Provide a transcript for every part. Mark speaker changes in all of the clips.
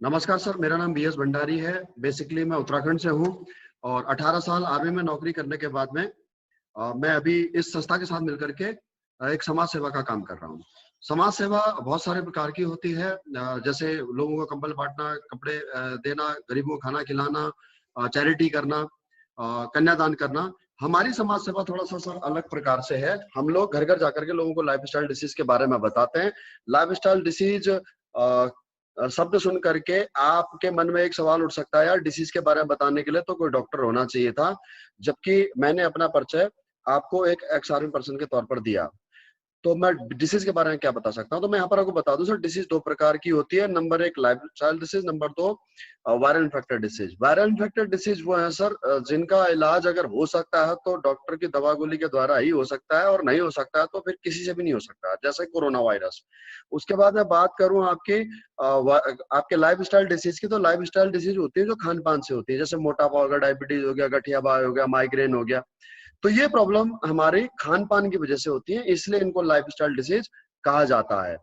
Speaker 1: नमस्कार सर, मेरा नाम बीएस भंडारी है। बेसिकली मैं उत्तराखंड से हूँ और 18 साल आर्मी में नौकरी करने के बाद में मैं अभी इस संस्था के साथ मिलकर के एक समाज सेवा का काम कर रहा हूँ। समाज सेवा बहुत सारे प्रकार की होती है, जैसे लोगों को कंबल बांटना, कपड़े देना, गरीबों को खाना खिलाना, चैरिटी करना, कन्यादान करना। हमारी समाज सेवा थोड़ा सा सर अलग प्रकार से है। हम लोग घर घर जाकर के लोगों को लाइफस्टाइल डिसीज के बारे में बताते हैं। लाइफस्टाइल डिसीज शब्द सुन करके आपके मन में एक सवाल उठ सकता है, यार डिसीज के बारे में बताने के लिए तो कोई डॉक्टर होना चाहिए था, जबकि मैंने अपना परिचय आपको एक एक्स आर्मी पर्सन के तौर पर दिया। तो मैं डिसीज के बारे में क्या बता सकता हूँ? तो मैं यहाँ पर आपको बता दूं सर, डिसीज दो प्रकार की होती है। नंबर एक लाइफस्टाइल डिसीज, नंबर दो viral infected disease. Viral infected disease वो है सर जिनका इलाज अगर हो सकता है तो डॉक्टर की दवा गोली के द्वारा ही हो सकता है, और नहीं हो सकता है तो फिर किसी से भी नहीं हो सकता, जैसे कोरोना वायरस। उसके बाद मैं बात करूं आपके लाइफ स्टाइल डिसीज की, तो लाइफ स्टाइल डिसीज होती है जो खान पान से होती है, जैसे मोटापा हो गया, डायबिटीज हो गया, गठियाबाई हो गया, माइग्रेन हो गया। तो ये प्रॉब्लम हमारे खान पान की वजह से होती है, इसलिए इनको लाइफस्टाइल डिसीज कहा जाता है।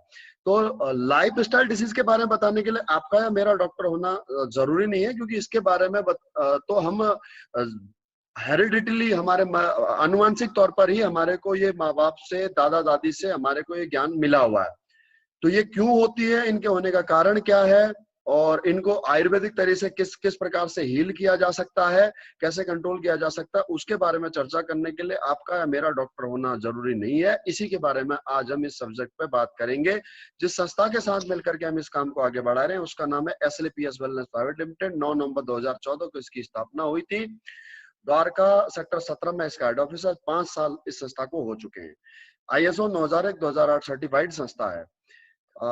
Speaker 1: तो लाइफस्टाइल डिसीज के बारे में बताने के लिए आपका या मेरा डॉक्टर होना जरूरी नहीं है, क्योंकि इसके बारे में तो हम हेरिडिटली हमारे आनुवंशिक तौर पर ही हमारे को ये माँ बाप से, दादा दादी से हमारे को ये ज्ञान मिला हुआ है। तो ये क्यों होती है, इनके होने का कारण क्या है, और इनको आयुर्वेदिक तरीके से किस किस प्रकार से हील किया जा सकता है, कैसे कंट्रोल किया जा सकता है, उसके बारे में चर्चा करने के लिए आपका या मेरा डॉक्टर होना जरूरी नहीं है। इसी के बारे में आज हम इस सब्जेक्ट पे बात करेंगे। जिस संस्था के साथ मिलकर के हम इस काम को आगे बढ़ा रहे हैं उसका नाम है SLPS वेलनेस प्राइवेट लिमिटेड। 9 नवंबर 2014 को इसकी स्थापना हुई थी। द्वारका सेक्टर 17 में इसका हेड ऑफिस है। 5 साल इस संस्था को हो चुके हैं। ISO 9001-2008 सर्टिफाइड संस्था है।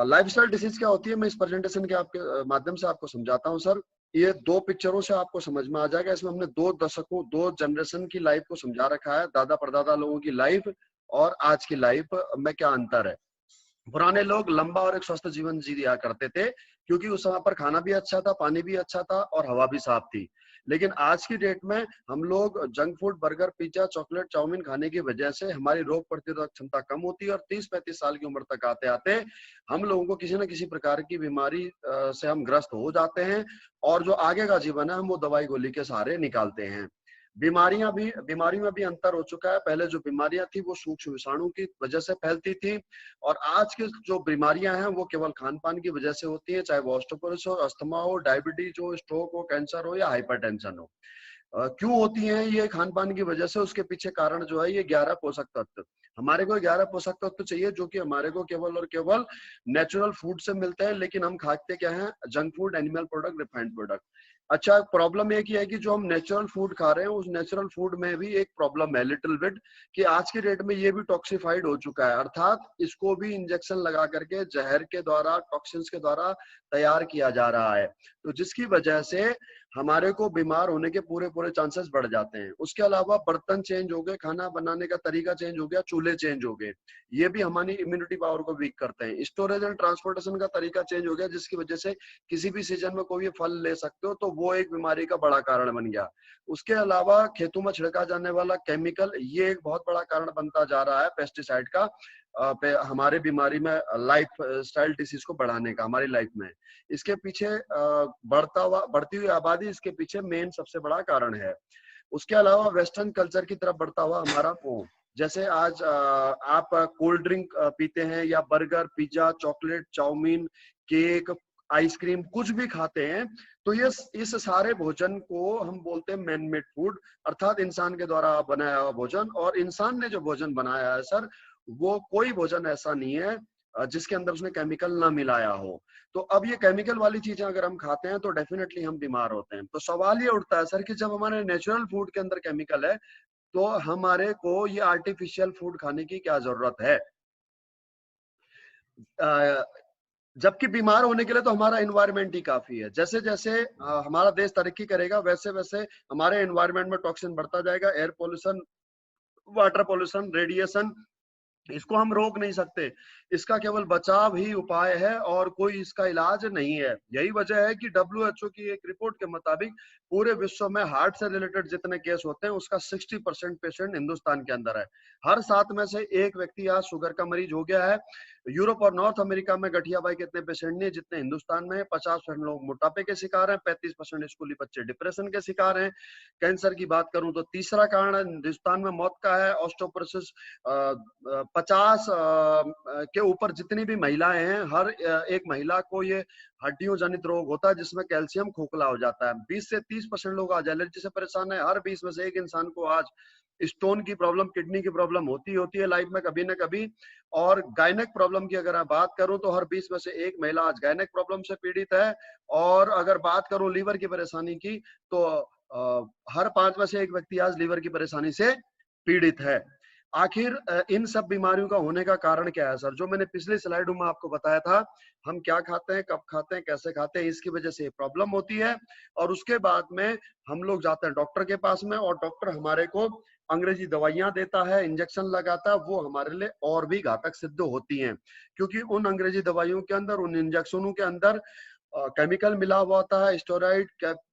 Speaker 1: लाइफस्टाइल डिसीज क्या होती है, मैं इस प्रेजेंटेशन के आपके माध्यम से आपको समझाता हूं सर। ये दो पिक्चरों से आपको समझ में आ जाएगा। इसमें हमने 2 दशकों, 2 जनरेशन की लाइफ को समझा रखा है, दादा परदादा लोगों की लाइफ और आज की लाइफ में क्या अंतर है। पुराने लोग लंबा और एक स्वस्थ जीवन जी लिया करते थे, क्योंकि उस समय पर खाना भी अच्छा था, पानी भी अच्छा था और हवा भी साफ थी। लेकिन आज की डेट में हम लोग junk food, burger, pizza, chocolate, chowmein खाने की वजह से हमारी रोग प्रतिरोधक क्षमता कम होती है और 30-35 साल की उम्र तक आते आते हम लोगों को किसी न किसी प्रकार की बीमारी से हम ग्रस्त हो जाते हैं, और जो आगे का जीवन है हम वो दवाई गोली के सहारे निकालते हैं। बीमारियों में भी अंतर हो चुका है। पहले जो बीमारियां थी वो सूक्ष्म विषाणु की वजह से फैलती थी, और आज की जो बीमारियां हैं वो केवल खान पान की वजह से होती है, चाहे वो ऑस्टियोपोरोसिस हो, अस्थमा हो, डायबिटीज हो, स्ट्रोक हो, कैंसर हो या हाइपरटेंशन हो। क्यों होती हैं ये खान पान की वजह से? उसके पीछे कारण जो है ये 11 पोषक तत्व। हमारे को 11 पोषक तत्व चाहिए जो कि हमारे को केवल और केवल नेचुरल फूड से मिलते हैं, लेकिन हम खाते क्या है? Junk food, animal product, refined product. अच्छा, प्रॉब्लम एक ही है कि जो हम नेचुरल फूड खा रहे हैं उस नेचुरल फूड में भी एक प्रॉब्लम है लिटिल बिट, कि आज की डेट में ये भी टॉक्सिफाइड हो चुका है, अर्थात इसको भी इंजेक्शन लगा करके जहर के द्वारा, टॉक्सिन्स के द्वारा तैयार किया जा रहा है। तो जिसकी वजह से हमारे को बीमार होने के पूरे पूरे चांसेस बढ़ जाते हैं। उसके अलावा बर्तन चेंज हो गए, खाना बनाने का तरीका चेंज हो गया, चूल्हे चेंज हो गए, ये भी हमारी इम्यूनिटी पावर को वीक करते हैं। स्टोरेज एंड ट्रांसपोर्टेशन का तरीका चेंज हो गया, जिसकी वजह से किसी भी सीजन में कोई भी फल ले सकते हो, तो वो एक बीमारी का बड़ा कारण बन गया। उसके अलावा खेतों में छिड़का जाने वाला केमिकल, ये एक बहुत बड़ा कारण बनता जा रहा है पेस्टिसाइड का, हमारे बीमारी में, लाइफ स्टाइल डिसीज को बढ़ाने का हमारी लाइफ में। इसके पीछे बढ़ती हुई आबादी इसके पीछे मेन सबसे बड़ा कारण है। उसके अलावा वेस्टर्न कल्चर की तरफ बढ़ता हुआ हमारा जैसे आज आप कोल्ड ड्रिंक पीते हैं या burger, pizza, chocolate, chowmein, cake, ice cream कुछ भी खाते हैं, तो ये इस सारे भोजन को हम बोलते हैं मैन मेड फूड, अर्थात इंसान के द्वारा बनाया हुआ भोजन। और इंसान ने जो भोजन बनाया है सर, वो कोई भोजन ऐसा नहीं है जिसके अंदर उसने केमिकल ना मिलाया हो। तो अब ये केमिकल वाली चीजें अगर हम खाते हैं तो डेफिनेटली हम बीमार होते हैं। तो सवाल ये उठता है सर कि जब हमारे नेचुरल फूड के अंदर केमिकल है, तो हमारे को ये आर्टिफिशियल फूड खाने की क्या जरूरत है? जबकि बीमार होने के लिए तो हमारा एनवायरनमेंट ही काफी है। जैसे जैसे हमारा देश तरक्की करेगा, वैसे वैसे हमारे एनवायरनमेंट में टॉक्सिन बढ़ता जाएगा। Air pollution, water pollution, radiation, इसको हम रोक नहीं सकते। इसका केवल बचाव ही उपाय है और कोई इसका इलाज नहीं है। यही वजह है कि WHO की एक रिपोर्ट के मुताबिक पूरे विश्व में हार्ट से रिलेटेड जितने केस होते हैं उसका 60% पेशेंट हिंदुस्तान के अंदर है। हर 7 में से 1 व्यक्ति आज शुगर का मरीज हो गया है। यूरोप और नॉर्थ अमेरिका में गठिया बाई के इतने पेशेंट नहीं जितने हिंदुस्तान में है। 50% लोग मोटापे के शिकार हैं, 35% स्कूली बच्चे डिप्रेशन के शिकार हैं। कैंसर की बात करूं तो तीसरा कारण हिंदुस्तान में मौत का है ऑस्टियोपोरोसिस। 50 के ऊपर जितनी भी महिलाएं हैं, हर एक महिला को ये हड्डियों जनित रोग होता है जिसमें कैल्शियम खोखला हो जाता है। 20 से 30% लोग आज एलर्जी से परेशान है। हर 20 में से एक इंसान को आज स्टोन की प्रॉब्लम, किडनी की प्रॉब्लम होती है लाइफ में कभी ना कभी। और गायनेक प्रॉब्लम की अगर आप बात करूं तो हर 20 में से एक महिला आज गायनेक प्रॉब्लम से पीड़ित है। और अगर बात करूं लीवर की परेशानी की तो हर 5 में से एक व्यक्ति आज लीवर की परेशानी से पीड़ित है। आखिर इन सब बीमारियों का होने का कारण क्या है सर? जो मैंने पिछली स्लाइड में आपको बताया था, हम क्या खाते हैं, कब खाते हैं, कैसे खाते हैं, इसकी वजह से प्रॉब्लम होती है। और उसके बाद में हम लोग जाते हैं डॉक्टर के पास में, और डॉक्टर हमारे को अंग्रेजी दवाइयां देता है, इंजेक्शन लगाता है, वो हमारे लिए और भी घातक सिद्ध होती हैं, क्योंकि उन अंग्रेजी दवाइयों के अंदर, उन इंजेक्शनों के अंदर केमिकल मिला हुआ होता है, स्टेरॉइड,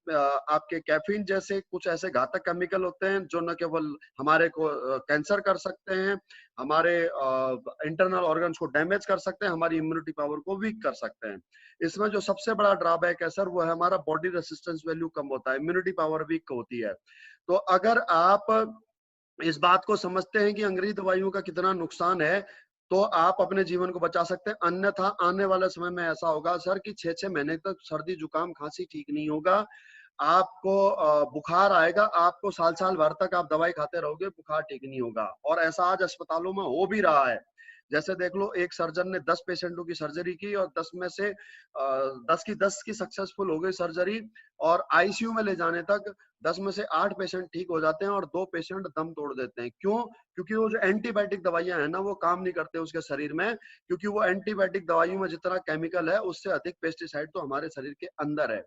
Speaker 1: आपके कैफीन जैसे कुछ ऐसे घातक केमिकल होते हैं जो न केवल हमारे को कैंसर कर सकते हैं, हमारे इंटरनल ऑर्गन्स को डैमेज कर सकते हैं, हमारी इम्यूनिटी पावर को वीक कर सकते हैं। इसमें जो सबसे बड़ा ड्रॉबैक है सर, वो है हमारा बॉडी रेसिस्टेंस वैल्यू कम होता है, इम्यूनिटी पावर वीक होती है। तो अगर आप इस बात को समझते हैं कि अंग्रेजी दवाइयों का कितना नुकसान है, तो आप अपने जीवन को बचा सकते हैं। अन्यथा आने वाले समय में ऐसा होगा सर कि 6-6 महीने तक सर्दी जुकाम खांसी ठीक नहीं होगा, आपको बुखार आएगा, आपको साल भर तक आप दवाई खाते रहोगे, बुखार ठीक नहीं होगा। और ऐसा आज अस्पतालों में हो भी रहा है। जैसे देख लो, एक सर्जन ने 10 पेशेंटों की सर्जरी की और 10 में से 10 की सक्सेसफुल हो गई सर्जरी, और आईसीयू में ले जाने तक 10 में से 8 पेशेंट ठीक हो जाते हैं और 2 पेशेंट दम तोड़ देते हैं। क्यों? क्योंकि वो जो एंटीबायोटिक दवाइयां हैं ना, वो काम नहीं करते उसके शरीर में, क्योंकि वो एंटीबायोटिक दवाइयों में जितना केमिकल है उससे अधिक पेस्टिसाइड तो हमारे शरीर के अंदर है।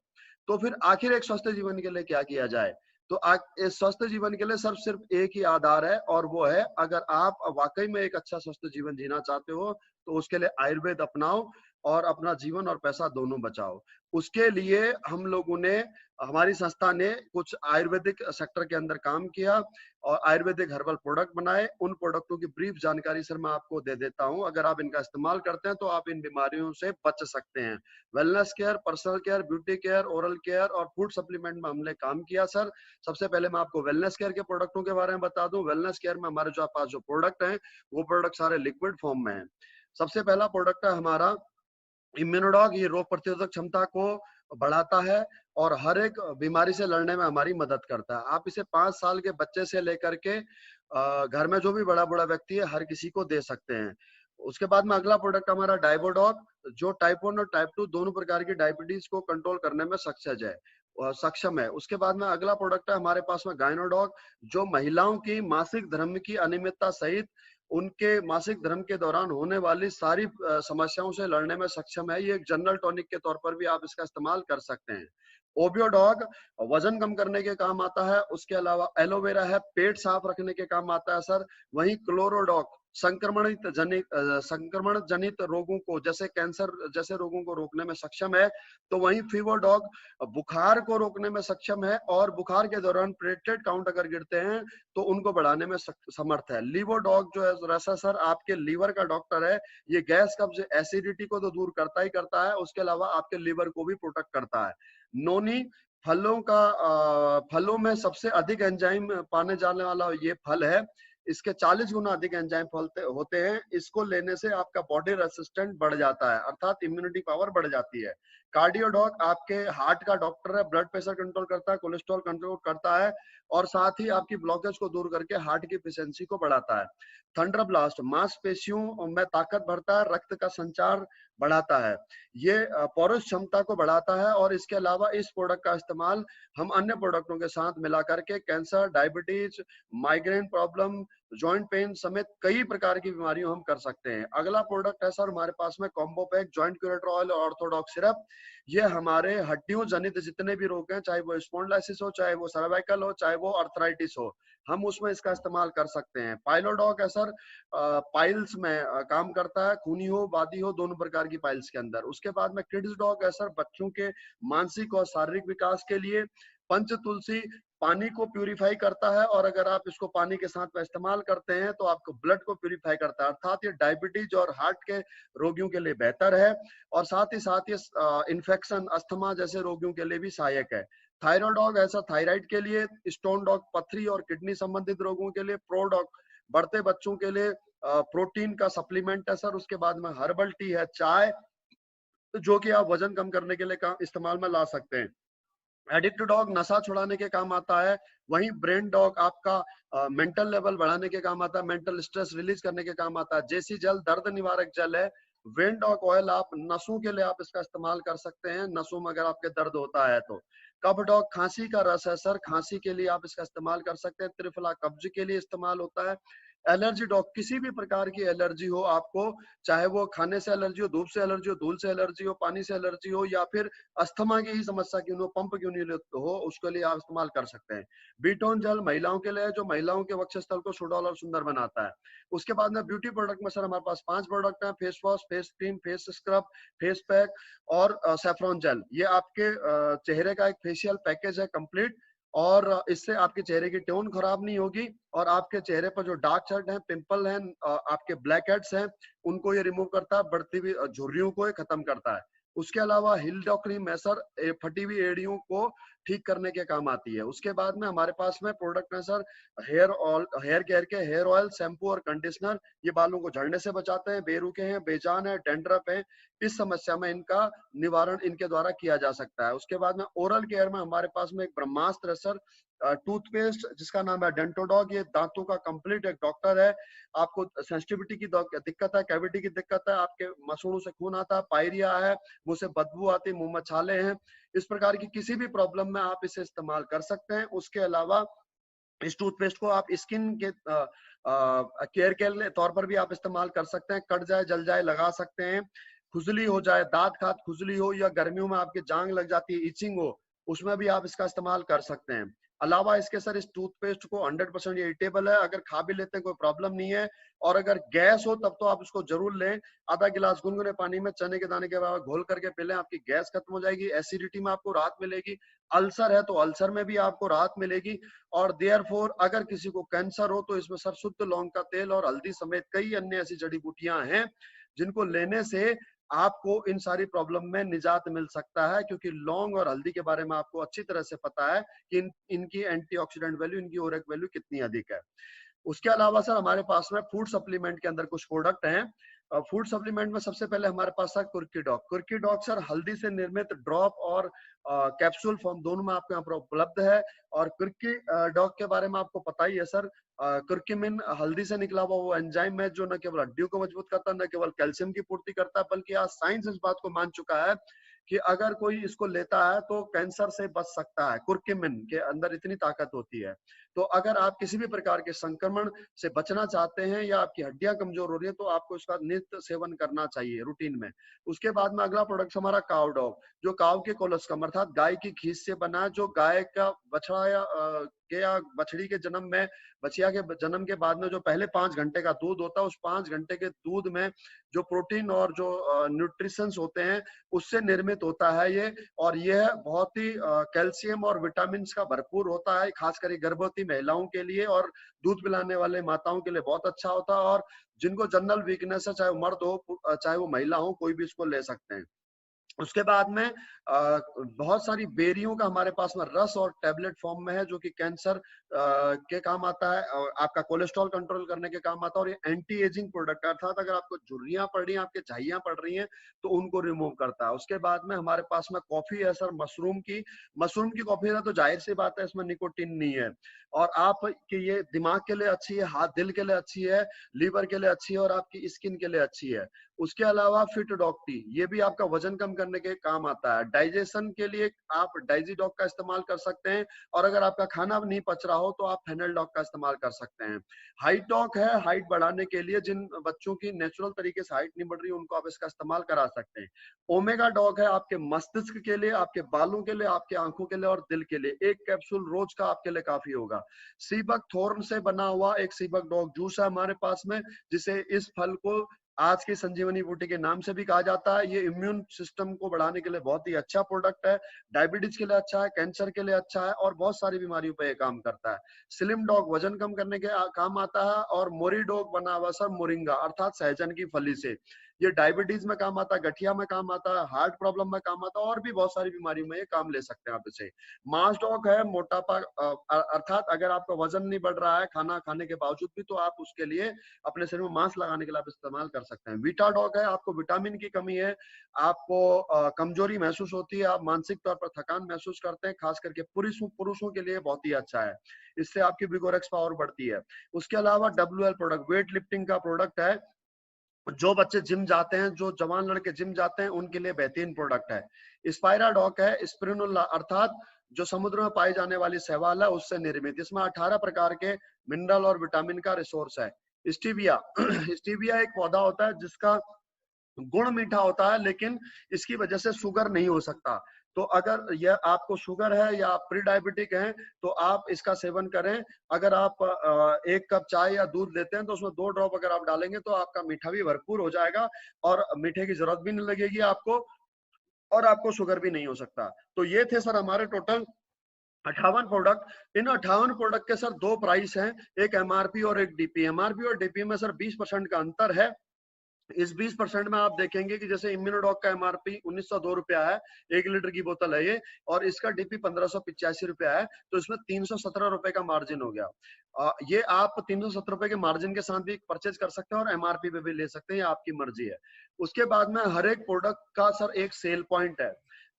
Speaker 1: तो फिर आखिर एक स्वस्थ जीवन के लिए क्या किया जाए? तो इस स्वस्थ जीवन के लिए सिर्फ एक ही आधार है, और वो है, अगर आप वाकई में एक अच्छा स्वस्थ जीवन जीना चाहते हो तो उसके लिए आयुर्वेद अपनाओ और अपना जीवन और पैसा दोनों बचाओ। उसके लिए हम लोगों ने, हमारी संस्था ने कुछ आयुर्वेदिक सेक्टर के अंदर काम किया और आयुर्वेदिक हर्बल प्रोडक्ट बनाए। उन प्रोडक्टों की ब्रीफ जानकारी सर मैं आपको दे देता हूं। अगर आप इनका इस्तेमाल करते हैं तो आप इन बीमारियों से बच सकते हैं। Wellness care, personal care, beauty care, oral care और फूड सप्लीमेंट में हमने काम किया सर। सबसे पहले मैं आपको वेलनेस केयर के प्रोडक्टों के बारे में बता दूं। वेलनेस केयर में हमारे जो पास जो प्रोडक्ट हैं, वो प्रोडक्ट सारे लिक्विड फॉर्म में है। सबसे पहला प्रोडक्ट है हमारा इम्यूनोडॉग। ये रोग प्रतिरोधक क्षमता को बढ़ाता है और हर एक बीमारी से लड़ने में हमारी मदद करता है। आप इसे 5 साल के बच्चे से लेकर के घर में जो भी बड़ा व्यक्ति है, हर किसी को दे सकते हैं। उसके बाद में अगला प्रोडक्ट हमारा डाइबोडॉग, जो टाइप 1 और टाइप 2 दोनों प्रकार की डायबिटीज को कंट्रोल करने में सक्षम है। उसके बाद में अगला प्रोडक्ट है हमारे पास में गायनोडॉग, जो महिलाओं की मासिक धर्म की अनियमितता सहित उनके मासिक धर्म के दौरान होने वाली सारी समस्याओं से लड़ने में सक्षम है। ये एक जनरल टॉनिक के तौर पर भी आप इसका इस्तेमाल कर सकते हैं। ओबियोडॉग वजन कम करने के काम आता है। उसके अलावा एलोवेरा है, पेट साफ रखने के काम आता है सर। वहीं क्लोरोडॉग संक्रमण जनित रोगों को, जैसे कैंसर जैसे रोगों को रोकने में सक्षम है। तो वहीं फीवरडॉग बुखार को रोकने में सक्षम है, और बुखार के दौरान प्लेटलेट काउंट अगर गिरते हैं तो उनको बढ़ाने में समर्थ है। लीवोडॉग जो है रसा सर, आपके लीवर का डॉक्टर है। ये गैस, कब्ज, एसिडिटी को तो दूर करता ही करता है, उसके अलावा आपके लीवर को भी प्रोटेक्ट करता है। नोनी फलों में सबसे अधिक एंजाइम पाने जाने वाला ये फल है। इसके 40 गुना अधिक एंजाइम होते हैं। इसको लेने से आपका बॉडी रेसिस्टेंट बढ़ जाता है, अर्थात इम्यूनिटी पावर बढ़ जाती है। कार्डियोडॉग आपके हार्ट का डॉक्टर है, ब्लड प्रेशर कंट्रोल करता है, कोलेस्ट्रॉल कंट्रोल करता है, और साथ ही आपकी ब्लॉकेज को दूर करके हार्ट की एफिशिएंसी को बढ़ाता है। थंडरब्लास्ट मांसपेशियों में ताकत भरता है, रक्त का संचार बढ़ाता है। ये पौरुष क्षमता को बढ़ाता है। और इसके अलावा इस प्रोडक्ट का इस्तेमाल हम अन्य प्रोडक्टों के साथ मिला करके cancer, diabetes, migraine problem, joint pain समेत कई प्रकार की बीमारियों हम कर सकते हैं। अगला प्रोडक्ट है सर हमारे पास में combo pack, joint curator oil और ऑर्थोडॉक्स सिरप। ये हमारे हड्डियों जनित जितने भी रोग हैं, चाहे वो स्पॉन्डिलाइसिस हो, चाहे वो सर्वाइकल हो, चाहे वो अर्थराइटिस हो, हम उसमें इसका इस्तेमाल कर सकते हैं। पाइलोडॉग है सर, पाइल्स में काम करता है, खूनी हो, बादी हो, दोनों प्रकार की पाइल्स के अंदर। उसके बाद में किड्स डॉग है सर, बच्चों के मानसिक और शारीरिक विकास के लिए। पंच तुलसी पानी को प्यूरिफाई करता है, और अगर आप इसको पानी के साथ में इस्तेमाल करते हैं तो आपको ब्लड को प्यूरिफाई करता है, अर्थात ये डायबिटीज और हार्ट के रोगियों के लिए बेहतर है, और साथ ही ये इन्फेक्शन, अस्थमा जैसे रोगियों के लिए भी सहायक है। थायराइड डॉग ऐसा थायराइड के लिए, स्टोन डॉग पथरी और किडनी संबंधित रोगों के लिए, प्रो डॉग बढ़ते बच्चों के लिए प्रोटीन का सप्लीमेंट है सर। उसके बाद में हर्बल टी है, चाय, जो कि आप वजन कम करने के लिए इस्तेमाल में ला सकते हैं। एडिक्ट डॉग नशा छुड़ाने के काम आता है, वहीं ब्रेन डॉग आपका मेंटल लेवल बढ़ाने के काम आता है, मेंटल स्ट्रेस रिलीज करने के काम आता है। जेसी जल दर्द निवारक जल है। वेन डॉग ऑयल आप नसों के लिए आप इसका इस्तेमाल कर सकते हैं, नसों में अगर आपके दर्द होता है तो। कफ डॉग खांसी का रस है सर, खांसी के लिए आप इसका इस्तेमाल कर सकते हैं। त्रिफला कब्ज के लिए इस्तेमाल होता है। एलर्जी डॉग किसी भी प्रकार की एलर्जी हो आपको, चाहे वो खाने से एलर्जी हो, धूप से एलर्जी हो, धूल से एलर्जी हो, पानी से एलर्जी हो, या फिर अस्थमा की ही समस्या क्यों हो, पंप क्यों नहीं हो, उसके लिए आप इस्तेमाल कर सकते हैं। बीटोन जल महिलाओं के लिए, जो महिलाओं के वक्षस्थल को सुडौल और सुंदर बनाता है। उसके बाद में ब्यूटी प्रोडक्ट में सर हमारे पास 5 प्रोडक्ट हैं, face wash, face cream, face scrub, face pack और सैफरॉन जेल। ये आपके चेहरे का एक फेशियल पैकेज है कंप्लीट, और इससे आपके चेहरे की टोन खराब नहीं होगी, और आपके चेहरे पर जो डार्क सर्कल हैं, पिंपल हैं, आपके ब्लैक हेड्स हैं, उनको ये रिमूव करता है, बढ़ती हुई झुर्रियों को ये खत्म करता है। उसके अलावा हिल डॉग क्रीम है सर, फटी हुई एड़ियों को ठीक करने के काम आती है। उसके बाद में हमारे पास में प्रोडक्ट है sir, hair oil, hair care के हेयर ऑयल, शैम्पू और कंडीशनर। ये बालों को झड़ने से बचाते हैं, बेरुखे हैं, बेजान है, डेंड्रफ है, इस समस्या में इनका निवारण इनके द्वारा किया जा सकता है। उसके बाद में ओरल केयर में हमारे पास में एक ब्रह्मास्त्र है सर, टूथपेस्ट जिसका नाम है डेंटोडॉग। ये दांतों का कंप्लीट एक डॉक्टर है। आपको सेंसिटिविटी की दिक्कत है, कैविटी की दिक्कत है, आपके मसूड़ों से खून आता है, पायरिया है, मुंह से बदबू आती है, मुंह में छाले हैं, इस प्रकार की किसी भी प्रॉब्लम में आप इसे इस्तेमाल कर सकते हैं। उसके अलावा इस टूथपेस्ट को आप स्किन के केयर के तौर पर भी आप इस्तेमाल कर सकते हैं। कट जाए, जल जाए, लगा सकते हैं। खुजली हो जाए, दांत खात खुजली हो, या गर्मियों में आपके जांग लग जाती है, इचिंग हो, उसमें भी आप इसका इस्तेमाल कर सकते हैं। अलावा इसके सर, इस टूथपेस्ट को 100% ये ईटेबल है, अगर खा भी लेते हैं कोई प्रॉब्लम नहीं है। और अगर गैस हो तब तो आप इसको जरूर लें, आधा गिलास गुनगुने पानी में चने के दाने के बराबर घोल करके पी लें, आपकी गैस खत्म हो जाएगी, एसिडिटी में आपको राहत मिलेगी। अल्सर है तो अल्सर में भी आपको राहत मिलेगी। और देयरफॉर अगर किसी को कैंसर हो तो इसमें सर शुद्ध लौंग का तेल और हल्दी समेत कई अन्य ऐसी जड़ी बूटियां हैं जिनको लेने से आपको इन सारी प्रॉब्लम में निजात मिल सकता है, क्योंकि लौंग और हल्दी के बारे में आपको अच्छी तरह से पता है कि इनकी एंटीऑक्सीडेंट वैल्यू, इनकी ओरेक वैल्यू कितनी अधिक है। उसके अलावा सर हमारे पास में फूड सप्लीमेंट के अंदर कुछ प्रोडक्ट हैं। फूड सप्लीमेंट में सबसे पहले हमारे पास है कुर्की डॉग। कुर्की डॉग सर हल्दी से निर्मित ड्रॉप और कैप्सूल फॉर्म दोनों में आपके यहाँ पर उपलब्ध है। और कुर्की डॉग के बारे में आपको पता ही है सर, कुर्क्यूमिन हल्दी से निकला हुआ वो एंजाइम है जो न केवल हड्डियों को मजबूत करता है, न केवल कैल्शियम की पूर्ति करता है, बल्कि आज साइंस इस बात को मान चुका है कि अगर कोई इसको लेता है तो कैंसर से बच सकता है। कुर्क्यूमिन के अंदर इतनी ताकत होती है। तो अगर आप किसी भी प्रकार के संक्रमण से बचना चाहते हैं या आपकी हड्डियां कमजोर हो रही है तो आपको इसका नित्य सेवन करना चाहिए रूटीन में। उसके बाद में अगला प्रोडक्ट हमारा काव डॉग, जो काव के कोलोस्कम अर्थात गाय की खीस से बना, जो गाय का बछड़ा या बछड़ी के जन्म में, बछिया के जन्म के बाद में जो पहले 5 घंटे का दूध होता है, उस 5 घंटे के दूध में जो प्रोटीन और जो न्यूट्रिशंस होते हैं उससे निर्मित होता है ये। और यह बहुत ही कैल्शियम और विटामिन का भरपूर होता है, खासकर गर्भवती महिलाओं के लिए और दूध पिलाने वाले माताओं के लिए बहुत अच्छा होता है। और जिनको जनरल वीकनेस है, चाहे वो मर्द हो चाहे वो महिला हो, कोई भी इसको ले सकते हैं। उसके बाद में बहुत सारी बेरियों का हमारे पास में रस और टैबलेट फॉर्म में है, जो कि कैंसर के काम आता है और आपका कोलेस्ट्रॉल कंट्रोल करने के काम आता है। और ये एंटी एजिंग प्रोडक्ट है, अर्थात अगर आपको झुर्रियां पड़ रही हैं, आपके झाइयां पड़ रही हैं, तो उनको रिमूव करता है। उसके बाद में हमारे पास में कॉफी है सर, मशरूम की कॉफी है, तो जाहिर सी बात है इसमें निकोटीन नहीं है, और आप कि ये दिमाग के लिए अच्छी है, हाथ दिल के लिए अच्छी है, लीवर के लिए अच्छी है, और आपकी स्किन के लिए अच्छी है। उसके अलावा फिट डॉग टी, ये भी आपका वजन कम करने के काम आता है। डाइजेशन के लिए आप डाइजी डॉग का इस्तेमाल कर सकते हैं, और अगर आपका खाना नहीं पच रहा हो तो आप फेनल डॉग का इस्तेमाल कर सकते हैं। हाइट डॉग है, हाइट बढ़ाने के लिए, जिन बच्चों की नेचुरल तरीके से हाइट नहीं बढ़ रही उनको आप इसका इस्तेमाल करा सकते हैं। ओमेगा डॉग है, आपके मस्तिष्क के लिए, आपके बालों के लिए, आपके आंखों के लिए और दिल के लिए। एक कैप्सूल रोज का आपके लिए काफी होगा। सीबक थोर्न से बना हुआ एक सीबक डॉग जूस है हमारे पास में, जिसे इस फल को आज की संजीवनी बूटी के नाम से भी कहा जाता है। ये इम्यून सिस्टम को बढ़ाने के लिए बहुत ही अच्छा प्रोडक्ट है, डायबिटीज के लिए अच्छा है, कैंसर के लिए अच्छा है और बहुत सारी बीमारियों पे ये काम करता है। स्लिम डॉग वजन कम करने के काम आता है और मोरी डॉग बना हुआ सर मोरिंगा अर्थात सहजन की फली से, ये डायबिटीज में काम आता है, गठिया में काम आता है, हार्ट प्रॉब्लम में काम आता है और भी बहुत सारी बीमारियों में ये काम ले सकते हैं आप इसे। मास डॉग है मोटापा अर्थात अगर आपका वजन नहीं बढ़ रहा है खाना खाने के बावजूद भी, तो आप उसके लिए अपने शरीर में मांस लगाने के लिए आप इस्तेमाल कर सकते हैं। वीटा डॉग है, आपको विटामिन की कमी है, आपको कमजोरी महसूस होती है, आप मानसिक तौर पर थकान महसूस करते हैं, खास करके पुरुषों के लिए बहुत ही अच्छा है, इससे आपकी विगोरेक्स पावर बढ़ती है। उसके अलावा WL प्रोडक्ट वेट लिफ्टिंग का प्रोडक्ट है, जो बच्चे जिम जाते हैं, जो जवान लड़के जिम जाते हैं उनके लिए बेहतरीन प्रोडक्ट है। स्पाइरा डॉक है स्पिरुलिना अर्थात जो समुद्र में पाई जाने वाली शैवाल है उससे निर्मित, इसमें 18 प्रकार के मिनरल और विटामिन का रिसोर्स है। स्टीविया स्टीविया एक पौधा होता है जिसका गुण मीठा होता है, लेकिन इसकी वजह से शुगर नहीं हो सकता। तो अगर यह आपको शुगर है या आप प्री डायबिटिक हैं तो आप इसका सेवन करें। अगर आप 1 कप चाय या दूध लेते हैं तो उसमें 2 ड्रॉप अगर आप डालेंगे तो आपका मीठा भी भरपूर हो जाएगा और मीठे की जरूरत भी नहीं लगेगी आपको और आपको शुगर भी नहीं हो सकता। तो ये थे सर हमारे टोटल 58 प्रोडक्ट। इन 58 प्रोडक्ट के सर 2 प्राइस हैं, एक एमआरपी और एक डीपी। एमआरपी और डीपी में सर 20% का अंतर है। इस 20% में आप देखेंगे कि जैसे इम्यूनोडॉक का एमआरपी 1902 रुपया है, 1 लीटर की बोतल है ये, और इसका डीपी 1585 रुपया है, तो इसमें 317 रुपए का मार्जिन हो गया। ये आप 370 रुपए के मार्जिन के साथ भी परचेज कर सकते हैं और एमआरपी पे भी ले सकते हैं, ये आपकी मर्जी है। उसके बाद में हर एक प्रोडक्ट का सर एक सेल पॉइंट है।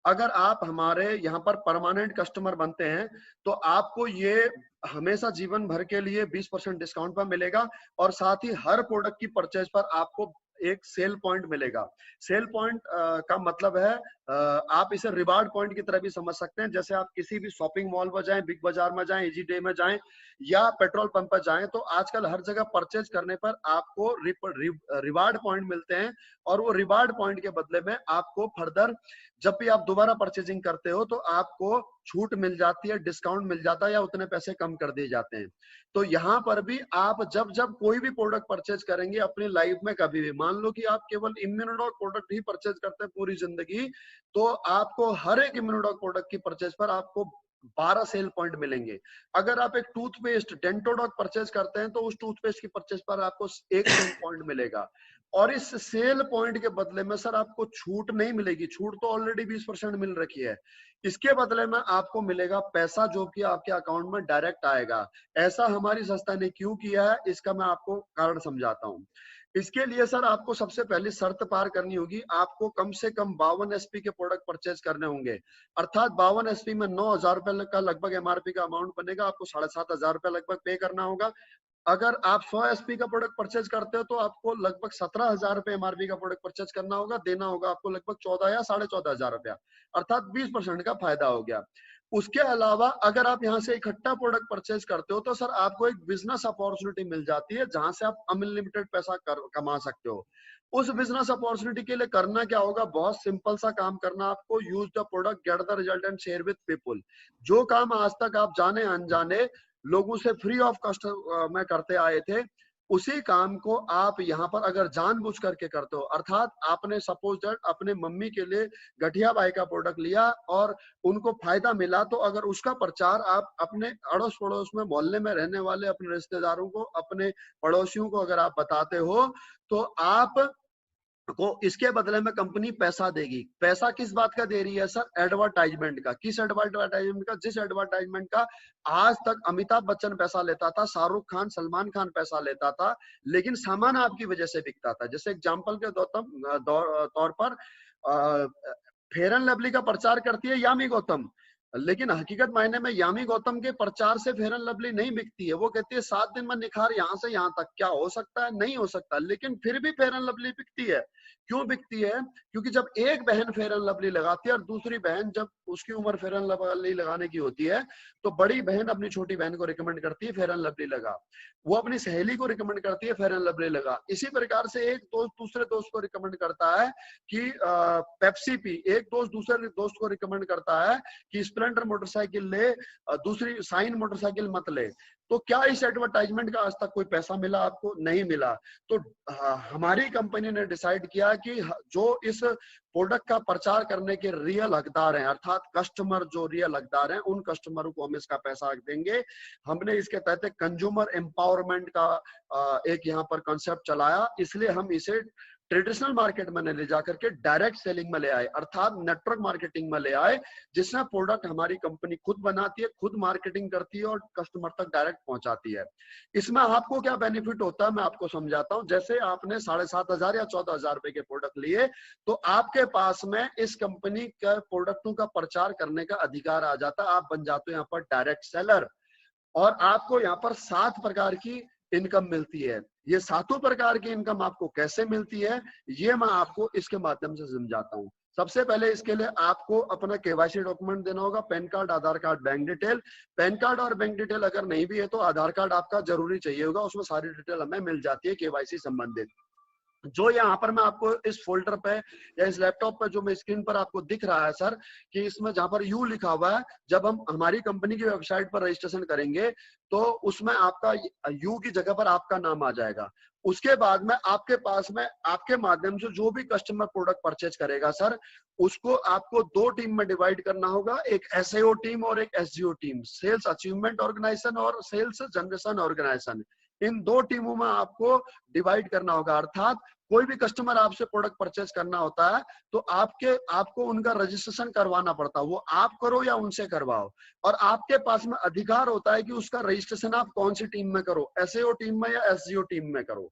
Speaker 1: अगर आप हमारे यहाँ पर परमानेंट कस्टमर बनते हैं तो आपको ये हमेशा जीवन भर के लिए 20% डिस्काउंट पर मिलेगा और साथ ही हर प्रोडक्ट की परचेज पर आपको एक सेल पॉइंट मिलेगा। सेल पॉइंट का मतलब है आप इसे रिवार्ड पॉइंट की तरह भी समझ सकते हैं। जैसे आप किसी भी शॉपिंग मॉल में जाएं, बिग बाजार में जाएं, इजी डे में जाएं या पेट्रोल पंप पर जाएं, तो आजकल हर जगह परचेज करने पर आपको रिवार्ड पॉइंट मिलते हैं और वो रिवार्ड पॉइंट के बदले में आपको फर्दर जब भी आप दोबारा परचेजिंग करते हो तो आपको छूट मिल जाती है, डिस्काउंट मिल जाता है या उतने पैसे कम कर दिए जाते हैं। तो यहाँ पर भी आप जब जब कोई भी प्रोडक्ट परचेज करेंगे अपनी लाइफ में, कभी भी मान लो कि आप केवल इम्यूनोडॉक प्रोडक्ट ही परचेज करते हैं पूरी जिंदगी, तो आपको हर एक इम्यूनोडॉक प्रोडक्ट की परचेज पर आपको 12 सेल पॉइंट मिलेंगे। अगर आप एक टूथपेस्ट डेंटोडॉक परचेज करते हैं तो उस टूथपेस्ट की परचेज पर आपको 1 सेल पॉइंट मिलेगा और इस सेल पॉइंट के बदले में सर आपको छूट नहीं मिलेगी, छूट तो ऑलरेडी 20% मिल रखी है, इसके बदले में आपको मिलेगा पैसा जो कि आपके अकाउंट में डायरेक्ट आएगा। ऐसा हमारी संस्था ने क्यों किया है इसका मैं आपको कारण समझाता हूँ। इसके लिए सर आपको सबसे पहले शर्त पार करनी होगी, आपको कम से कम 52 एसपी के प्रोडक्ट परचेज करने होंगे, अर्थात 52 एसपी में 9,000 रुपए का लगभग एमआरपी का अमाउंट बनेगा, आपको 7,500 रुपए लगभग पे करना होगा। अगर आप 100 एसपी का प्रोडक्ट परचेज करते हो तो आपको लगभग 17,000 रुपए एमआरपी का प्रोडक्ट परचेज करना होगा, देना होगा आपको लगभग 14 या 14,500 रुपया, अर्थात 20% का फायदा हो गया। उसके अलावा अगर आप यहाँ से इकट्ठा प्रोडक्ट परचेज करते हो तो सर आपको एक बिजनेस अपॉर्चुनिटी मिल जाती है जहां से आप अनलिमिटेड पैसा कमा सकते हो। उस बिजनेस अपॉर्चुनिटी के लिए करना क्या होगा, बहुत सिंपल सा काम करना आपको, use the product get the result and share with people. जो काम आज तक आप जाने अनजाने लोगों से फ्री ऑफ कॉस्ट में करते आए थे, उसी काम को आप यहाँ पर अगर जानबूझ करके करते हो, अर्थात आपने सपोज दैट अपने मम्मी के लिए गठिया बाई का प्रोडक्ट लिया और उनको फायदा मिला, तो अगर उसका प्रचार आप अपने अड़ोस पड़ोस में मोहल्ले में रहने वाले अपने रिश्तेदारों को, अपने पड़ोसियों को अगर आप बताते हो तो आप को इसके बदले में कंपनी पैसा देगी। पैसा किस बात का दे रही है सर, एडवर्टाइजमेंट का। किस एडवर्टाइजमेंट का, जिस एडवर्टाइजमेंट का आज तक अमिताभ बच्चन पैसा लेता था, शाहरुख खान, सलमान खान पैसा लेता था, लेकिन सामान आपकी वजह से बिकता था। जैसे एग्जाम्पल के तौर पर फेयर एंड लवली का प्रचार करती है यामी गौतम, लेकिन हकीकत मायने में यामी गौतम के प्रचार से फेयर एंड लवली नहीं बिकती है। वो कहती है 7 दिन में निखार यहाँ से यहाँ तक, क्या हो सकता है, नहीं हो सकता, लेकिन फिर भी फेयर एंड लवली बिकती है। क्यों बिकती है, क्योंकि जब एक बहन फेयर एंड लवली लगाती है और दूसरी बहन जब उसकी उम्र फेयर एंड लवली लगाने की होती है तो बड़ी बहन अपनी छोटी बहन को रिकमेंड करती है फेयर एंड लवली लगा, वो अपनी सहेली को रिकमेंड करती है फेयर एंड लवली लगा। इसी प्रकार से एक दोस्त दूसरे दोस्त को रिकमेंड करता है कि पेप्सी पी, एक दोस्त दूसरे दोस्त को रिकमेंड करता है कि स्प्लेंडर मोटरसाइकिल ले, दूसरी साइन मोटरसाइकिल मत ले। तो क्या इस एडवर्टाइजमेंट का आज तक कोई पैसा मिला आपको? नहीं मिला। तो हमारी कंपनी ने डिसाइड किया कि जो इस प्रोडक्ट का प्रचार करने के रियल हकदार हैं, अर्थात कस्टमर जो रियल हकदार हैं, उन कस्टमरों को हम इसका पैसा देंगे। हमने इसके तहत कंज्यूमर एम्पावरमेंट का एक यहाँ पर कॉन्सेप्ट चलाया, इसलिए हम इसे ट्रेडिशनल मार्केट में ले जाकर के डायरेक्ट सेलिंग में ले आए, अर्थात नेटवर्क मार्केटिंग में ले आए, जिसमें प्रोडक्ट हमारी कंपनी खुद बनाती है, खुद मार्केटिंग करती है और कस्टमर तक डायरेक्ट पहुंचाती है। इसमें आपको क्या बेनिफिट होता है मैं आपको समझाता हूं। जैसे आपने 7,500 या 14,000 रुपए के प्रोडक्ट लिए, तो आपके पास में इस कंपनी के प्रोडक्टों का प्रचार करने का अधिकार आ जाता है। आप बन जाते हो यहाँ पर डायरेक्ट सेलर, और आपको यहाँ पर 7 प्रकार की इनकम मिलती है। ये 7 प्रकार की इनकम आपको कैसे मिलती है, ये मैं आपको इसके माध्यम से समझाता हूँ। सबसे पहले इसके लिए आपको अपना केवाईसी डॉक्यूमेंट देना होगा, PAN card, Aadhaar card, bank detail. PAN card और बैंक डिटेल अगर नहीं भी है तो आधार कार्ड आपका जरूरी चाहिए होगा, उसमें सारी डिटेल हमें मिल जाती है केवाईसी संबंधित। जो यहाँ पर मैं आपको इस फोल्डर पे या इस लैपटॉप पे जो मैं स्क्रीन पर आपको दिख रहा है सर, कि इसमें जहां पर यू लिखा हुआ है, जब हम हमारी कंपनी की वेबसाइट पर रजिस्ट्रेशन करेंगे तो उसमें आपका यू की जगह पर आपका नाम आ जाएगा। उसके बाद में आपके पास में आपके माध्यम से जो भी कस्टमर प्रोडक्ट परचेज करेगा सर, उसको आपको 2 टीम में डिवाइड करना होगा, एक एसएओ टीम और एक एसजीओ टीम, सेल्स अचीवमेंट ऑर्गेनाइजेशन और सेल्स जनरेशन ऑर्गेनाइजेशन। इन 2 टीमों में आपको डिवाइड करना होगा। अर्थात कोई भी कस्टमर आपसे प्रोडक्ट परचेज करना होता है तो आपको उनका रजिस्ट्रेशन करवाना पड़ता है, वो आप करो या उनसे करवाओ, और आपके पास में अधिकार होता है कि उसका रजिस्ट्रेशन आप कौन सी टीम में करो, एसएओ टीम में या एसजीओ टीम में करो।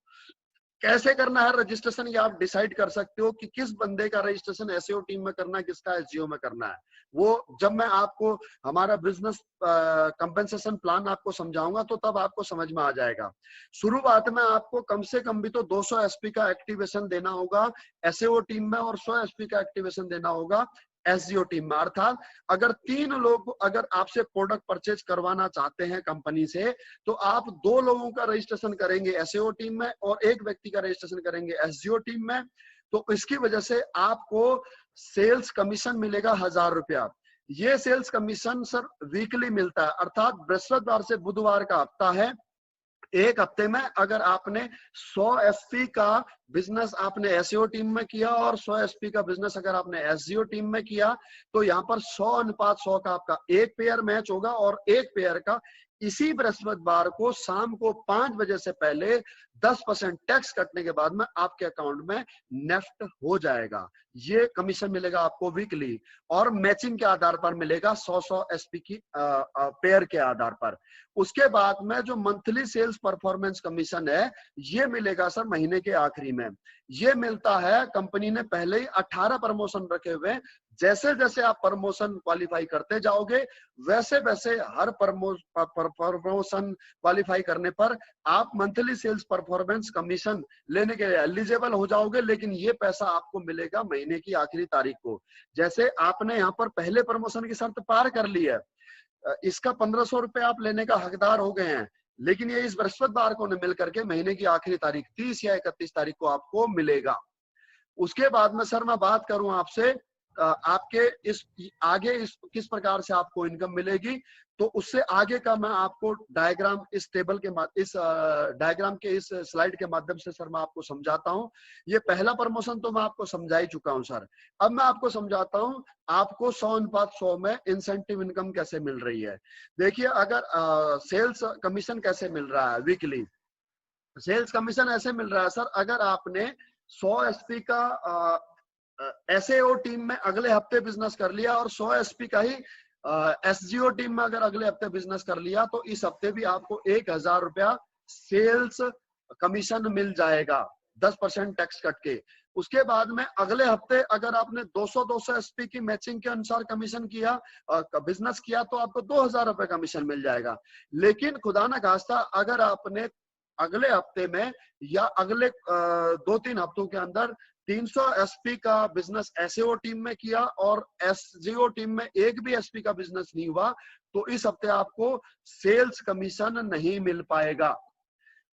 Speaker 1: कैसे करना है रजिस्ट्रेशन, ये आप डिसाइड कर सकते हो कि किस बंदे का रजिस्ट्रेशन एसईओ टीम में करना है, किसका एसजीओ में करना है। वो जब मैं आपको हमारा बिजनेस कंपेंसेशन प्लान आपको समझाऊंगा तो तब आपको समझ में आ जाएगा। शुरुआत में आपको कम से कम भी तो 200 एसपी का एक्टिवेशन देना होगा एसईओ टीम में, और 100 एसपी का एक्टिवेशन देना होगा एसजीओ टीम में। अर्थात अगर 3 लोग अगर आपसे प्रोडक्ट परचेज करवाना चाहते हैं कंपनी से, तो आप 2 लोगों का रजिस्ट्रेशन करेंगे एसईओ टीम में और 1 व्यक्ति का रजिस्ट्रेशन करेंगे एसजीओ टीम में। तो इसकी वजह से आपको सेल्स कमीशन मिलेगा 1,000 रुपया। ये सेल्स कमीशन सर वीकली मिलता है, अर्थात बृहस्पतिवार से बुधवार का हफ्ता है। एक हफ्ते में अगर आपने 100 एसपी का बिजनेस आपने एसईओ टीम में किया और 100 एसपी का बिजनेस अगर आपने एसजीओ टीम में किया, तो यहाँ पर 100:100 का आपका एक पेयर मैच होगा, और एक पेयर का इसी बृहस्पतिवार को शाम को 5 बजे से पहले 10% टैक्स कटने के बाद में आपके अकाउंट में नेफ्ट हो जाएगा। ये कमीशन मिलेगा आपको वीकली, और मैचिंग के आधार पर मिलेगा 100 एसपी की पेयर के आधार पर। उसके बाद में जो मंथली सेल्स परफॉर्मेंस कमीशन है, ये मिलेगा सर महीने के आखिरी में। ये मिलता है, कंपनी ने पहले ही 18 प्रमोशन रखे हुए, जैसे जैसे आप प्रमोशन क्वालिफाई करते जाओगे वैसे वैसे हर प्रमोशन क्वालिफाई करने पर आप मंथली सेल्स परफॉर्मेंस कमीशन लेने के लिए एलिजिबल हो जाओगे। लेकिन ये पैसा आपको मिलेगा महीने की आखिरी तारीख को। जैसे आपने यहाँ पर पहले प्रमोशन की शर्त पार कर ली है, इसका 1,500 रुपए आप लेने का हकदार हो गए हैं, लेकिन ये इस बृहस्पतिवार को मिल करके महीने की आखिरी तारीख 30 या 31 तारीख को आपको मिलेगा। उसके बाद में सर मैं बात करूं आपसे आपके इस आगे किस प्रकार से आपको इनकम मिलेगी, तो उससे आगे का मैं आपको डायग्राम इस टेबल के इस डायग्राम के इस स्लाइड के माध्यम से सर मैं आपको समझाता हूं। ये पहला प्रमोशन तो मैं आपको समझा ही चुका हूं सर। अब मैं आपको समझाता हूं आपको 100:100 में इंसेंटिव इनकम कैसे मिल रही है। देखिए, अगर सेल्स कमीशन कैसे मिल रहा है वीकली, सेल्स कमीशन ऐसे मिल रहा है सर, अगर आपने 100 एसपी का एसएओ टीम में अगले हफ्ते बिजनेस कर लिया और 100 एसपी का ही एसजीओ टीम में अगर अगले हफ्ते बिजनेस कर लिया, तो इस हफ्ते भी आपको 1,000 रुपया सेल्स कमीशन मिल जाएगा 10% टैक्स कट के। उसके बाद में अगले हफ्ते अगर आपने 200 एसपी की मैचिंग के अनुसार कमीशन किया, बिजनेस किया, तो आपको 2,000 रुपए कमीशन मिल जाएगा। लेकिन खुदा ना खास्ता अगर आपने अगले हफ्ते में या अगले 2-3 हफ्तों के अंदर 300 एसपी का बिजनेस एसएओ टीम में किया और एसजीओ टीम में एक भी एसपी का बिजनेस नहीं हुआ, तो इस हफ्ते आपको सेल्स कमीशन नहीं मिल पाएगा।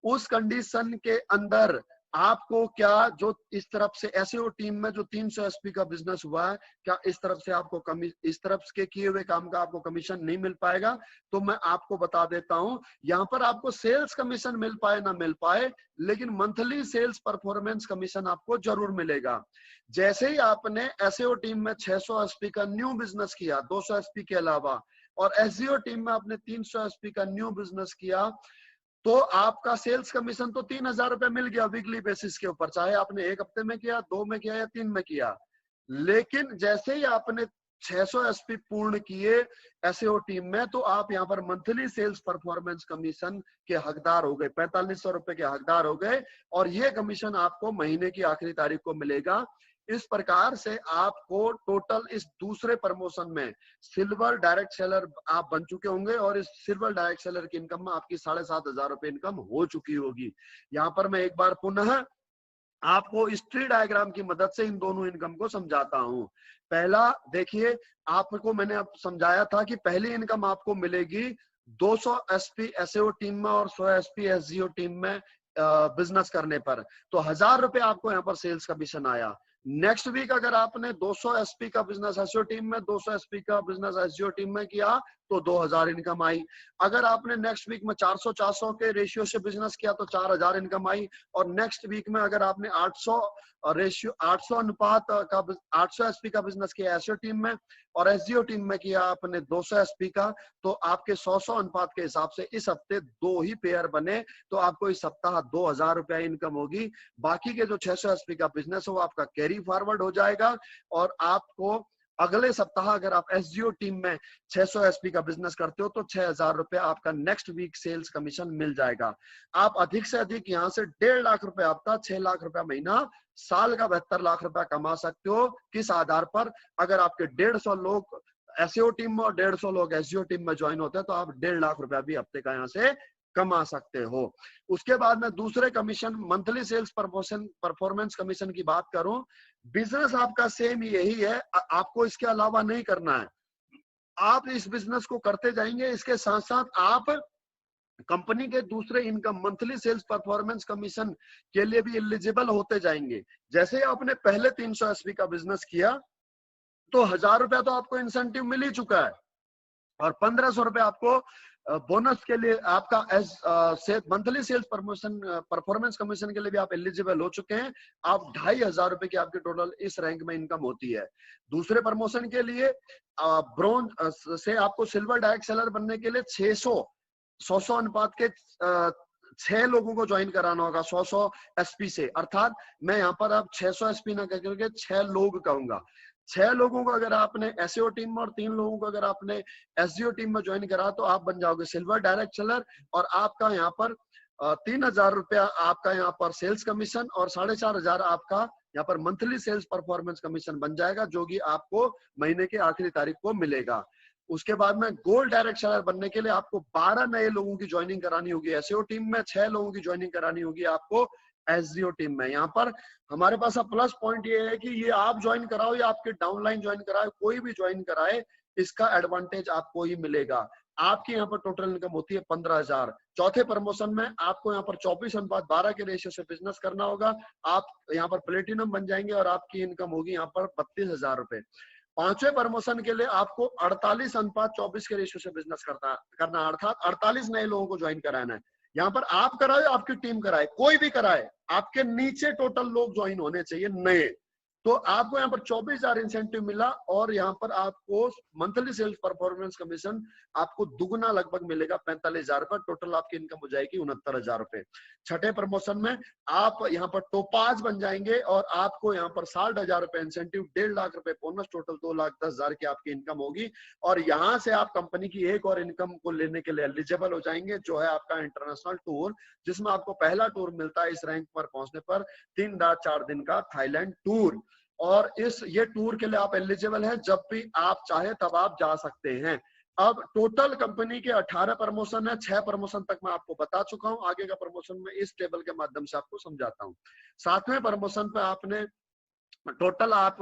Speaker 1: उस कंडीशन के अंदर आपको क्या जो इस तरफ से एसईओ टीम में जो 300 एसपी का बिजनेस हुआ है, क्या इस तरफ से आपको इस तरफ के किए हुए काम का आपको कमीशन नहीं मिल पाएगा? तो मैं आपको बता देता हूं, यहाँ पर आपको सेल्स कमीशन मिल पाए ना मिल पाए, लेकिन मंथली सेल्स परफॉर्मेंस कमीशन आपको जरूर मिलेगा। जैसे ही आपने एसईओ टीम में 600 एसपी का न्यू बिजनेस किया 200 एसपी के अलावा, और एसईओ टीम में आपने 300 एसपी का न्यू बिजनेस किया, तो आपका सेल्स कमीशन तो 3,000 रुपए मिल गया वीकली बेसिस के ऊपर, चाहे आपने 1 हफ्ते में किया, 2 में किया या 3 में किया। लेकिन जैसे ही आपने 600 एसपी पूर्ण किए एसईओ टीम में, तो आप यहाँ पर मंथली सेल्स परफॉर्मेंस कमीशन के हकदार हो गए, 4500 रुपए के हकदार हो गए, और ये कमीशन आपको महीने की आखिरी तारीख को मिलेगा। इस प्रकार से आपको टोटल इस दूसरे प्रमोशन में सिल्वर डायरेक्ट सेलर आप बन चुके होंगे, और इस सिल्वर डायरेक्ट सेलर की इनकम में आपकी 7,500 रुपए इनकम हो चुकी होगी। यहाँ पर मैं एक बार पुनः आपको इस ट्री डायग्राम की मदद से इन दोनों इनकम को समझाता हूं। पहला देखिए, आपको मैंने अब समझाया था कि पहली इनकम आपको मिलेगी 200 एसपी एसईओ टीम में और 100 एसपी एसजीओ टीम में बिजनेस करने पर, तो 1,000 रुपए आपको यहाँ पर सेल्स कमीशन आया। नेक्स्ट वीक अगर आपने 200 एसपी का बिजनेस एसईओ टीम में, 200 एसपी का बिजनेस एसजीओ टीम में किया, तो 2,000 इनकम आई। अगर आपने नेक्स्ट वीक में 400-400 के रेशियो से बिजनेस किया तो 4,000 इनकम आई। और नेक्स्ट वीक में अगर आपने 800 रेशियो 800 अनुपात का 800 एसपी का बिजनेस किया एसईओ टीम में, और एसजीओ टीम में किया आपने 200 एसपी का, तो आपके 100 अनुपात के हिसाब से इस हफ्ते 2 ही पेयर बने, तो आपको इस सप्ताह 2,000 रुपया इनकम होगी। बाकी के जो 600 एसपी का बिजनेस हो आपका कैरी फॉरवर्ड हो जाएगा, और आपको अगले सप्ताह अगर आप एसजीओ टीम में 600 एसपी का बिजनेस करते हो तो 6,000 रुपए आपका नेक्स्ट वीक सेल्स कमीशन मिल जाएगा। आप अधिक से अधिक यहाँ से 1.5 लाख रुपए हफ्ता, 6 लाख रुपया महीना, साल का 72 लाख रुपया कमा सकते हो। किस आधार पर? अगर आपके 150 लोग एसईओ टीम में और 150 लोग एसजीओ टीम में ज्वाइन होते हैं, तो आप 1.5 लाख रुपया भी हफ्ते का यहाँ से कमा सकते हो। उसके बाद में दूसरे commission monthly sales performance commission की बात करूं, बिजनेस आपका सेम यही है, आपको इसके अलावा नहीं करना है। आप इस बिजनेस को करते जाएंगे, इसके साथ साथ आप कंपनी के दूसरे income monthly sales performance commission के लिए भी एलिजिबल होते जाएंगे। जैसे आपने पहले 300 एसपी का बिजनेस किया तो 1,000 रुपया तो आपको इंसेंटिव मिल ही चुका है, और 1,500 रुपए आपको बोनस के लिए आपका मंथली सेल्स परफॉर्मेंस कमीशन के लिए भी आप एलिजिबल हो चुके हैं। आप 2,500 रुपए की आपकी टोटल इस रैंक में इनकम होती है। दूसरे प्रमोशन के लिए ब्रोंज से आपको सिल्वर डायरेक्ट सेलर बनने के लिए 100 अनुपात के 6 लोगों को ज्वाइन कराना होगा 100 एसपी से, अर्थात मैं यहाँ पर अब 600 एसपी ना करके 6 लोग कहूंगा। 6 लोगों को अगर आपने एसईओ टीम में और 3 लोगों को अगर आपने एसजीओ टीम में ज्वाइन करा, तो आप बन जाओगे सिल्वर डायरेक्ट सेलर, और आपका यहाँ पर 3,000 रुपया आपका यहाँ पर सेल्स कमीशन और 4,500 आपका यहाँ पर मंथली सेल्स परफॉर्मेंस कमीशन बन जाएगा, जो कि आपको महीने की आखिरी तारीख को मिलेगा। उसके बाद में गोल्ड डायरेक्ट सेलर बनने के लिए आपको 12 नए लोगों की ज्वाइनिंग करानी होगी एसईओ टीम में, 6 लोगों की ज्वाइनिंग करानी होगी आपको एसजीओ टीम में। यहाँ पर हमारे पास अब प्लस पॉइंट ये है कि ये आप ज्वाइन कराओ या आपके डाउनलाइन ज्वाइन कराए, कोई भी ज्वाइन कराए, इसका एडवांटेज आपको ही मिलेगा। आपकी यहाँ पर टोटल इनकम होती है 15,000। चौथे प्रमोशन में आपको यहाँ पर 24/12 के रेशियो से बिजनेस करना होगा। आप यहाँ पर प्लेटिनम बन जाएंगे और आपकी इनकम होगी यहाँ पर 32,000 रुपए। पांचवें प्रमोशन के लिए आपको 48/24 के रेशियो से बिजनेस करना, अर्थात 48 नए लोगों को ज्वाइन कराना है। यहाँ पर आप कराए, आपकी टीम कराए, कोई भी कराए, आपके नीचे टोटल लोग ज्वाइन होने चाहिए नए। तो आपको यहाँ पर 24,000 इंसेंटिव मिला, और यहाँ पर आपको मंथली सेल्स परफॉर्मेंस कमीशन आपको दुगना लगभग मिलेगा 45,000 रुपए। टोटल आपकी इनकम हो जाएगी 69,000 रुपए। छठे प्रमोशन में आप यहाँ पर टोपाज बन जाएंगे, और आपको यहाँ पर 60,000 रुपए इंसेंटिव, 1.5 लाख रुपए बोनस, टोटल 2,10,000 की आपकी इनकम होगी। और यहाँ से आप कंपनी की एक और इनकम को लेने के लिए एलिजिबल हो जाएंगे, जो है आपका इंटरनेशनल टूर, जिसमें आपको पहला टूर मिलता है इस रैंक पर पहुंचने पर 3 रात 4 दिन का थाईलैंड टूर। और ये टूर के लिए आप एलिजिबल हैं, जब भी आप चाहे तब आप जा सकते हैं। अब टोटल कंपनी के 18 प्रमोशन है, 6 प्रमोशन तक मैं आपको बता चुका हूं, आगे का प्रमोशन में इस टेबल के माध्यम से आपको समझाता हूं। 7वें प्रमोशन पे आपने टोटल आप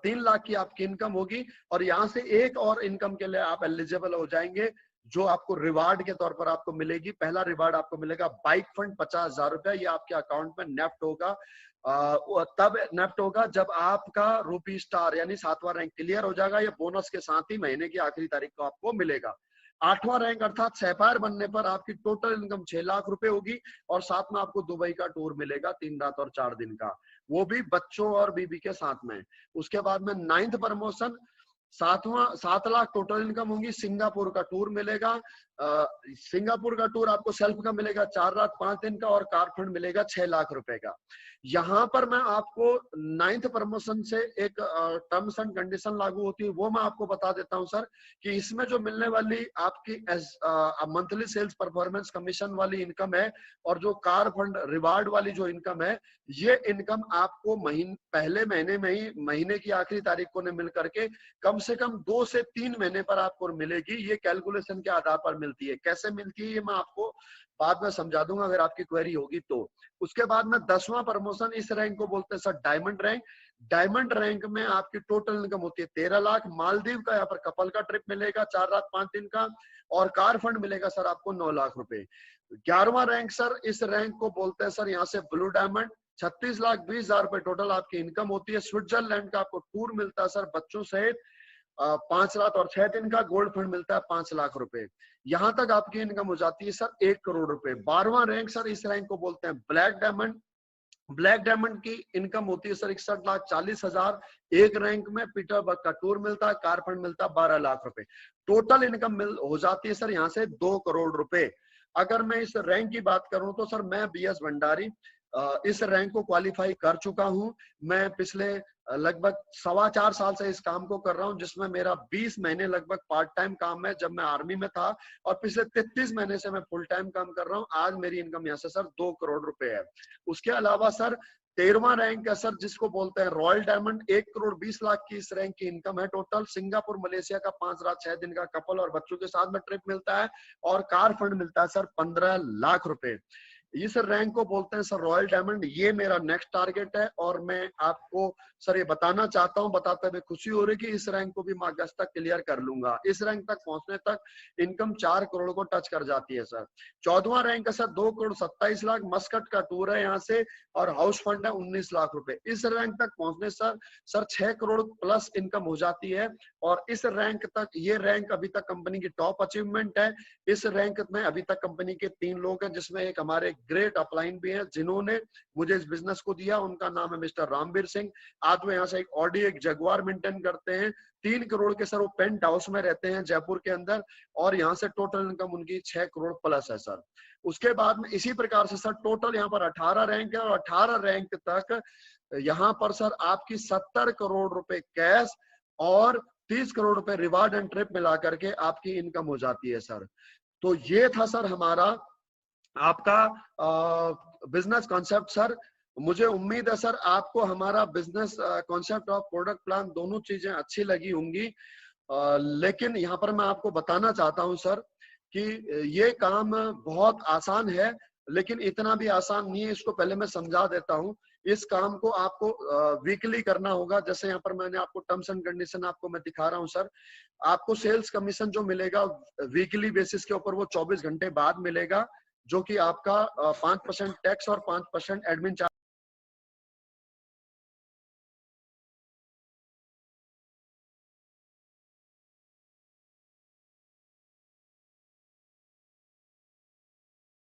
Speaker 1: 3 लाख की आपकी इनकम होगी, और यहाँ से एक और इनकम के लिए आप एलिजिबल हो जाएंगे, जो आपको रिवार्ड के तौर पर आपको मिलेगी। पहला रिवार्ड आपको मिलेगा बाइक फंड 50,000 रुपया, ये आपके अकाउंट में नेफ्ट होगा। तब नेफ्ट होगा जब आपका रूपी स्टार यानी 7वां रैंक क्लियर हो जाएगा। ये बोनस के साथ ही महीने की आखिरी तारीख को आपको मिलेगा। 8वां रैंक अर्थात सैफायर बनने पर आपकी टोटल इनकम 6 लाख रुपए होगी और साथ में आपको दुबई का टूर मिलेगा 3 रात और 4 दिन का, वो भी बच्चों और बीबी के साथ में। उसके बाद में 9th promotion 7 lakh total income होगी। सिंगापुर का टूर मिलेगा। सिंगापुर का टूर आपको सेल्फ का मिलेगा 4 रात 5 दिन का और कार फंड मिलेगा 6 लाख रुपए का। यहाँ पर मैं आपको 9th प्रमोशन से एक टर्म्स एंड कंडीशन लागू होती है, वो मैं आपको बता देता हूँ सर, कि इसमें जो मिलने वाली आपकी मंथली सेल्स परफॉर्मेंस कमीशन वाली इनकम है और जो कार फंड रिवार्ड वाली जो इनकम है, ये इनकम आपको पहले महीने में ही महीने की आखिरी तारीख को मिल करके कम से कम 2 से 3 महीने पर आपको मिलेगी। ये कैलकुलेशन के आधार पर मिलती है। कैसे मिलती है ये मैं आपको बाद में समझा दूंगा अगर आपकी क्वेरी होगी तो। उसके बाद में 10वां प्रमोशन, इस रैंक को बोलते हैं sir diamond rank. Diamond rank में आपकी टोटल इनकम होती है 13 लाख। मालदीव का यहाँ पर कपल का ट्रिप मिलेगा 4 रात 5 दिन का और कार फंड मिलेगा सर आपको 9 लाख रुपए। 11वां रैंक सर, इस रैंक को बोलते हैं सर यहाँ से ब्लू डायमंड। 36,20,000 रुपए टोटल आपकी इनकम होती है। स्विट्जरलैंड का आपको टूर मिलता है सर बच्चों सहित 5 रात और 6 दिन का। गोल्ड फंड मिलता है 5 लाख रुपए। यहां तक आपकी इनकम हो जाती है सर 1 करोड़ रुपए। 12वां रैंक सर, इस रैंक को बोलते हैं ब्लैक डायमंड। ब्लैक डायमंड की इनकम होती है सर 61,40,000। एक रैंक में पीटरबर्ग का टूर मिलता है, कार फंड मिलता है 12 लाख रुपए। टोटल इनकम हो जाती है सर यहाँ से 2 करोड़ रुपए। अगर मैं इस रैंक की बात करूं तो सर मैं BS भंडारी इस रैंक को क्वालिफाई कर चुका हूं। मैं पिछले लगभग 4.25 साल से इस काम को कर रहा हूं, जिसमें मेरा 20 महीने लगभग पार्ट टाइम काम है जब मैं आर्मी में था और पिछले 33 महीने से मैं फुल टाइम काम कर रहा हूं। आज मेरी इनकम यहाँ से सर 2 करोड़ रुपए है। उसके अलावा सर 13वां रैंक है सर, जिसको बोलते हैं रॉयल डायमंड। 1 करोड़ 20 लाख की इस रैंक की इनकम है टोटल। सिंगापुर मलेशिया का 5 रात 6 दिन का कपल और बच्चों के साथ में ट्रिप मिलता है और कार फंड मिलता है सर 15 लाख रुपए। इस रैंक को बोलते हैं सर रॉयल डायमंड। ये मेरा नेक्स्ट टारगेट है और मैं आपको सर ये बताना चाहता हूं, बताते हुए खुशी हो रही कि इस रैंक को भी मैं अगस्त तक क्लियर कर लूंगा। इस रैंक तक पहुंचने तक इनकम 4 करोड़ को टच कर जाती है सर। 14वां रैंक है सर 2 करोड़ 27 लाख। मस्कट का टूर है यहाँ से और हाउस फंड है 19 लाख रुपए। इस रैंक तक पहुंचने सर 6 करोड़ प्लस इनकम हो जाती है और इस रैंक तक, ये रैंक अभी तक कंपनी की टॉप अचीवमेंट है। इस रैंक में अभी तक कंपनी के 3 लोग हैं, जिसमें एक हमारे ग्रेट अपलाइन भी है जिन्होंने मुझे इस बिजनेस को दिया। उनका नाम है मिस्टर रामवीर सिंह। आज वो यहाँ से एक ऑडी एक जगुआर मेंटेन करते हैं। 3 करोड़ के सर वो पेंट हाउस में रहते हैं जयपुर के अंदर और यहाँ से टोटल इनकम उनकी 6 करोड़ प्लस है सर। उसके बाद में इसी प्रकार से सर टोटल यहाँ पर 18 रैंक है और 18 रैंक तक यहाँ पर सर आपकी 70 करोड़ रुपए कैश और 30 करोड़ रुपए रिवार्ड एंड ट्रिप मिला करके आपकी इनकम हो जाती है सर। तो ये था सर हमारा आपका बिजनेस कॉन्सेप्ट सर। मुझे उम्मीद है सर आपको हमारा बिजनेस कॉन्सेप्ट और प्रोडक्ट प्लान दोनों चीजें अच्छी लगी होंगी। लेकिन यहाँ पर मैं आपको बताना चाहता हूँ सर कि ये काम बहुत आसान है, लेकिन इतना भी आसान नहीं है। इसको पहले मैं समझा देता हूँ। इस काम को आपको वीकली करना होगा। जैसे यहाँ पर मैंने आपको टर्म्स एंड कंडीशन आपको मैं दिखा रहा हूँ सर। आपको सेल्स कमीशन जो मिलेगा वीकली बेसिस के ऊपर वो 24 घंटे बाद मिलेगा, जो कि आपका 5% टैक्स और 5% एडमिन चार्ज